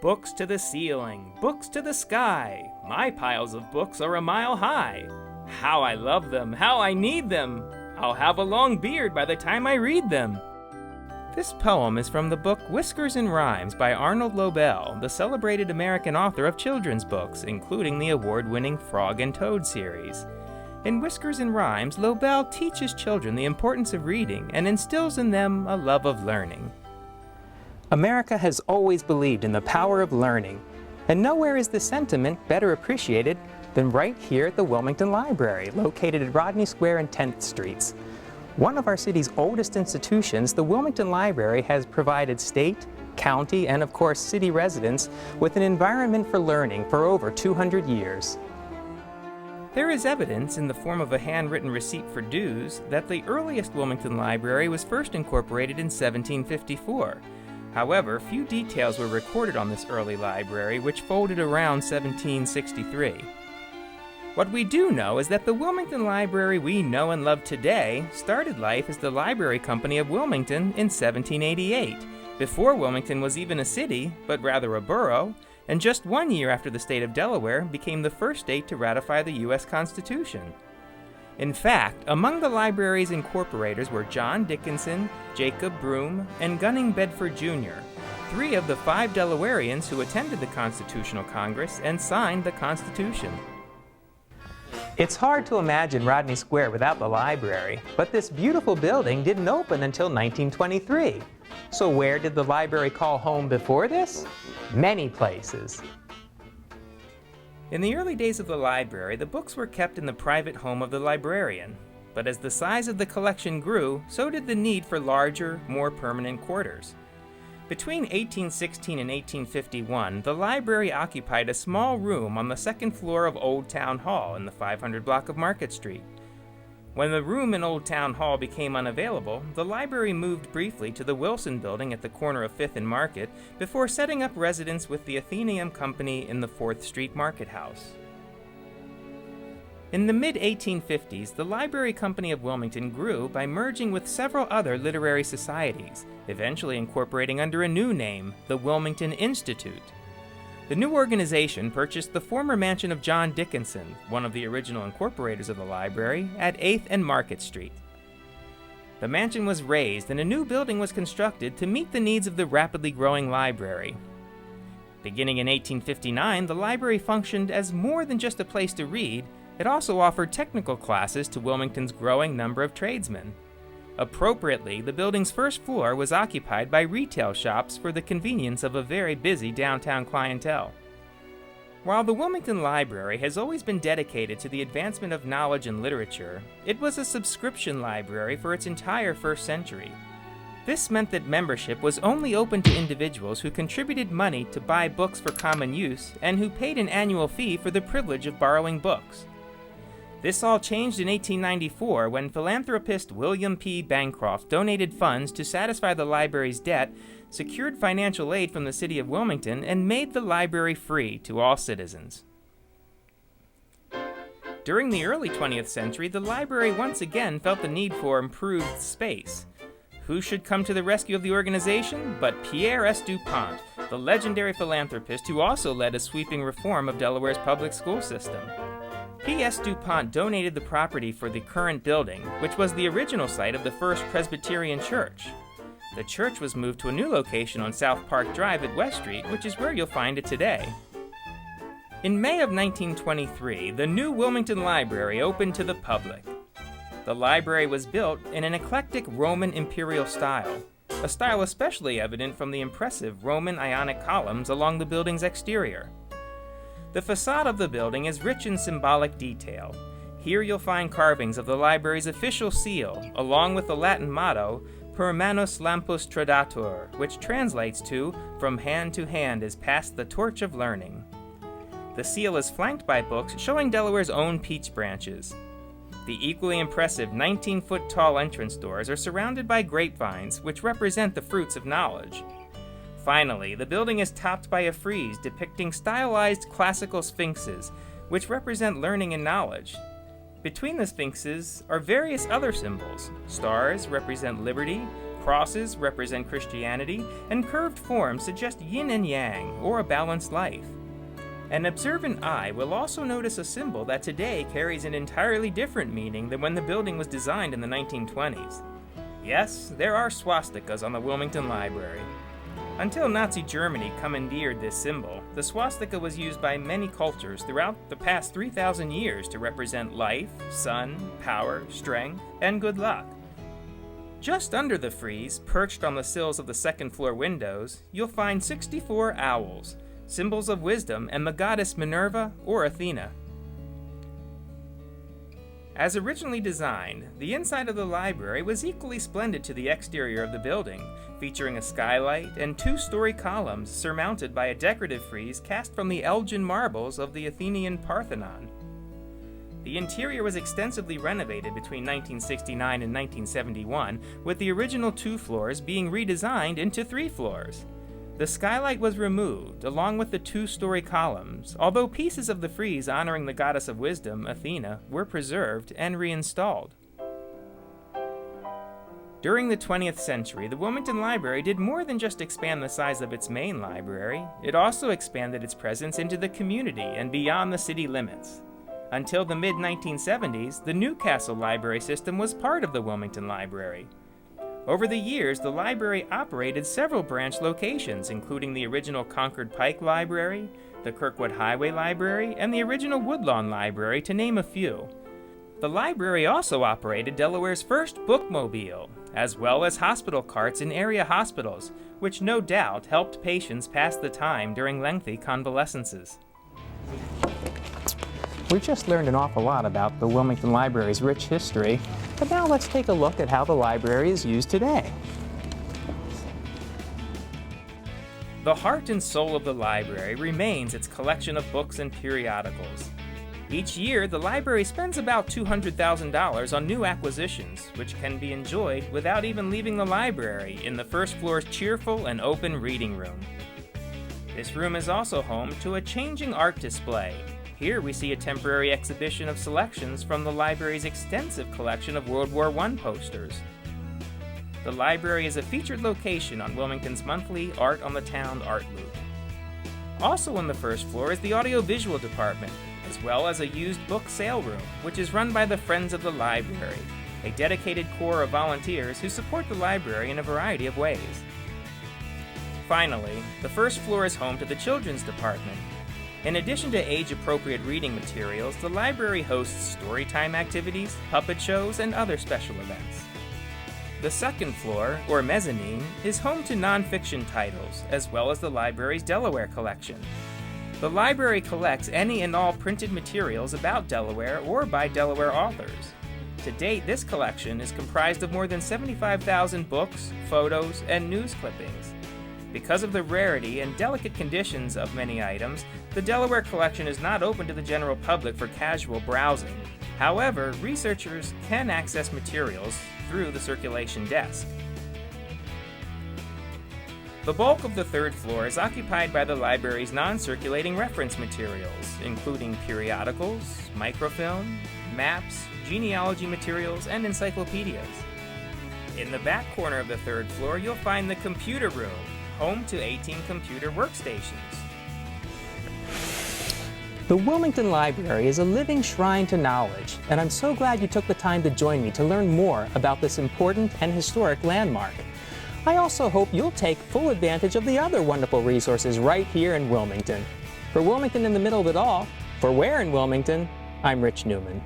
Books to the ceiling, books to the sky. My piles of books are a mile high. How I love them, how I need them. I'll have a long beard by the time I read them. This poem is from the book Whiskers and Rhymes by Arnold Lobel, the celebrated American author of children's books, including the award-winning Frog and Toad series. In Whiskers and Rhymes, Lobel teaches children the importance of reading and instills in them a love of learning. America has always believed in the power of learning, and nowhere is this sentiment better appreciated than right here at the Wilmington Library, located at Rodney Square and 10th Streets. One of our city's oldest institutions, the Wilmington Library has provided state, county, and of course city residents with an environment for learning for over 200 years. There is evidence in the form of a handwritten receipt for dues that the earliest Wilmington Library was first incorporated in 1754. However, few details were recorded on this early library, which folded around 1763. What we do know is that the Wilmington Library we know and love today started life as the Library Company of Wilmington in 1788, before Wilmington was even a city, but rather a borough, and just 1 year after the state of Delaware became the first state to ratify the U.S. Constitution. In fact, among the library's incorporators were John Dickinson, Jacob Broome, and Gunning Bedford Jr., 3 of the 5 Delawareans who attended the Constitutional Congress and signed the Constitution. It's hard to imagine Rodney Square without the library, but this beautiful building didn't open until 1923. So where did the library call home before this? Many places. In the early days of the library, the books were kept in the private home of the librarian. But as the size of the collection grew, so did the need for larger, more permanent quarters. Between 1816 and 1851, the library occupied a small room on the second floor of Old Town Hall in the 500 block of Market Street. When the room in Old Town Hall became unavailable, the library moved briefly to the Wilson Building at the corner of 5th and Market before setting up residence with the Athenaeum Company in the 4th Street Market House. In the mid-1850s, the Library Company of Wilmington grew by merging with several other literary societies, eventually incorporating under a new name, the Wilmington Institute. The new organization purchased the former mansion of John Dickinson, one of the original incorporators of the library, at 8th and Market Street. The mansion was razed and a new building was constructed to meet the needs of the rapidly growing library. Beginning in 1859, the library functioned as more than just a place to read. It also offered technical classes to Wilmington's growing number of tradesmen. Appropriately, the building's first floor was occupied by retail shops for the convenience of a very busy downtown clientele. While the Wilmington Library has always been dedicated to the advancement of knowledge and literature, it was a subscription library for its entire first century. This meant that membership was only open to individuals who contributed money to buy books for common use and who paid an annual fee for the privilege of borrowing books. This all changed in 1894 when philanthropist William P. Bancroft donated funds to satisfy the library's debt, secured financial aid from the city of Wilmington, and made the library free to all citizens. During the early 20th century, the library once again felt the need for improved space. Who should come to the rescue of the organization but Pierre S. DuPont, the legendary philanthropist who also led a sweeping reform of Delaware's public school system. P.S. DuPont donated the property for the current building, which was the original site of the First Presbyterian Church. The church was moved to a new location on South Park Drive at West Street, which is where you'll find it today. In May of 1923, the new Wilmington Library opened to the public. The library was built in an eclectic Roman imperial style, a style especially evident from the impressive Roman Ionic columns along the building's exterior. The facade of the building is rich in symbolic detail. Here you'll find carvings of the library's official seal, along with the Latin motto, Per manus lampus tradatur, which translates to, From hand to hand is passed the torch of learning. The seal is flanked by books showing Delaware's own peach branches. The equally impressive 19-foot-tall entrance doors are surrounded by grapevines, which represent the fruits of knowledge. Finally, the building is topped by a frieze depicting stylized classical sphinxes, which represent learning and knowledge. Between the sphinxes are various other symbols. Stars represent liberty, Crosses represent Christianity, and curved forms suggest yin and yang, or a balanced life. An observant eye will also notice a symbol that today carries an entirely different meaning than when the building was designed in the 1920s. Yes, there are swastikas on the Wilmington Library. Until Nazi Germany commandeered this symbol, the swastika was used by many cultures throughout the past 3,000 years to represent life, sun, power, strength, and good luck. Just under the frieze, perched on the sills of the second-floor windows, you'll find 64 owls, symbols of wisdom and the goddess Minerva or Athena. As originally designed, the inside of the library was equally splendid to the exterior of the building, featuring a skylight and 2-story columns surmounted by a decorative frieze cast from the Elgin marbles of the Athenian Parthenon. The interior was extensively renovated between 1969 and 1971, with the original 2 floors being redesigned into 3 floors. The skylight was removed, along with the 2-story columns, although pieces of the frieze honoring the goddess of wisdom, Athena, were preserved and reinstalled. During the 20th century, the Wilmington Library did more than just expand the size of its main library. It also expanded its presence into the community and beyond the city limits. Until the mid-1970s, the Newcastle Library System was part of the Wilmington Library. Over the years, the library operated several branch locations, including the original Concord Pike Library, the Kirkwood Highway Library, and the original Woodlawn Library, to name a few. The library also operated Delaware's first bookmobile, as well as hospital carts in area hospitals, which no doubt helped patients pass the time during lengthy convalescences. We've just learned an awful lot about the Wilmington Library's rich history, but now let's take a look at how the library is used today. The heart and soul of the library remains its collection of books and periodicals. Each year, the library spends about $200,000 on new acquisitions, which can be enjoyed without even leaving the library in the first floor's cheerful and open reading room. This room is also home to a changing art display. Here we see a temporary exhibition of selections from the library's extensive collection of World War I posters. The library is a featured location on Wilmington's monthly Art on the Town art loop. Also on the first floor is the audiovisual department, as well as a used book sale room, which is run by the Friends of the Library, a dedicated corps of volunteers who support the library in a variety of ways. Finally, the first floor is home to the children's department. In addition to age-appropriate reading materials, the library hosts storytime activities, puppet shows, and other special events. The second floor, or mezzanine, is home to nonfiction titles, as well as the library's Delaware collection. The library collects any and all printed materials about Delaware or by Delaware authors. To date, this collection is comprised of more than 75,000 books, photos, and news clippings. Because of the rarity and delicate conditions of many items, the Delaware collection is not open to the general public for casual browsing. However, researchers can access materials through the circulation desk. The bulk of the third floor is occupied by the library's non-circulating reference materials, including periodicals, microfilm, maps, genealogy materials, and encyclopedias. In the back corner of the third floor, you'll find the computer room, home to 18 computer workstations. The Wilmington Library is a living shrine to knowledge, and I'm so glad you took the time to join me to learn more about this important and historic landmark. I also hope you'll take full advantage of the other wonderful resources right here in Wilmington. For Wilmington in the middle of it all, for Where in Wilmington, I'm Rich Neumann.